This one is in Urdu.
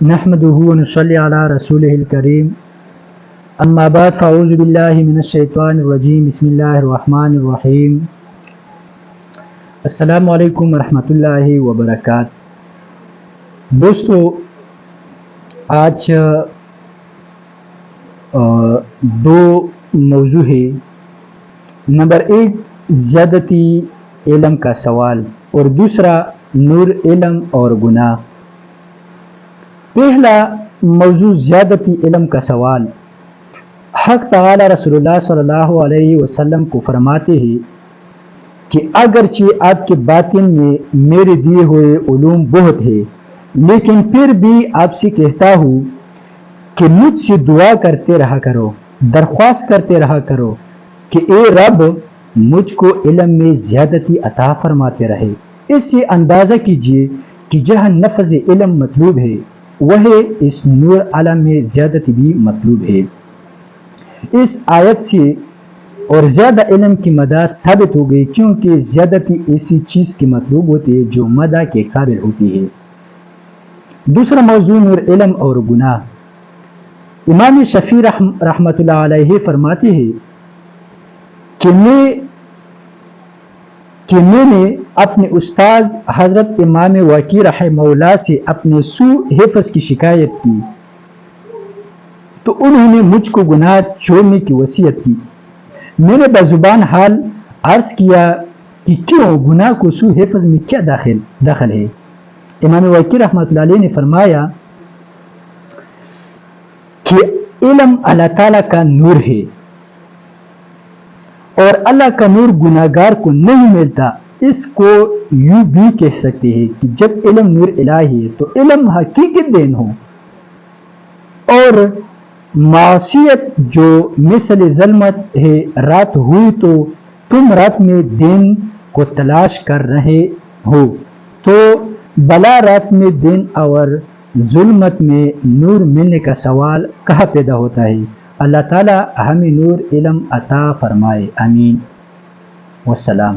نحمده ونصلي على رسوله الكريم اما بعد فاعوذ باللہ من الشیطان الرجیم بسم اللہ الرحمن الرحیم السلام علیکم ورحمۃ اللہ وبرکاتہ۔ دوستو، آج دو موضوع ہے۔ نمبر 1 زیادتی علم کا سوال اور دوسرا نور علم اور گناہ۔ پہلا موضوع زیادتی علم کا سوال۔ حق تعالی رسول اللہ صلی اللہ علیہ وسلم کو فرماتے ہیں کہ اگرچہ آپ کے باطن میں میرے دیے ہوئے علوم بہت ہے، لیکن پھر بھی آپ سے کہتا ہوں کہ مجھ سے دعا کرتے رہا کرو، درخواست کرتے رہا کرو کہ اے رب مجھ کو علم میں زیادتی عطا فرماتے رہے۔ اس سے اندازہ کیجئے کہ جہاں نفذ علم مطلوب ہے وہ اس نور عالم میں زیادتی بھی مطلوب ہے۔ اس آیت سے اور زیادہ علم کی مدح ثابت ہو گئی، کیونکہ زیادتی ایسی چیز کی مطلوب ہوتی ہے جو مدح کے قابل ہوتی ہے۔ دوسرا موضوع نور علم اور گناہ۔ امام شافعی رحمۃ اللہ علیہ فرماتے ہیں کہ میں نے اپنے استاذ حضرت امام وقی رحمہ اللہ سے اپنے سوء حفظ کی شکایت کی تو انہوں نے مجھ کو گناہ چھوڑنے کی وصیت کی۔ میں نے بزبان حال عرض کیا کہ کیوں، گناہ کو سوء حفظ میں کیا دخل ہے؟ امام وقی رحمۃ اللہ علیہ نے فرمایا کہ علم اللہ تعالیٰ کا نور ہے اور اللہ کا نور گناہگار کو نہیں ملتا۔ اس کو یوں بھی کہہ سکتے ہیں کہ جب علم نور الہی ہے تو علم حقیقت دین ہو، اور معصیت جو مثل ظلمت ہے، رات ہوئی تو تم رات میں دین کو تلاش کر رہے ہو، تو بلا رات میں دین اور ظلمت میں نور ملنے کا سوال کہاں پیدا ہوتا ہے؟ اللہ تعالی ہمیں نور علم عطا فرمائے، آمین والسلام۔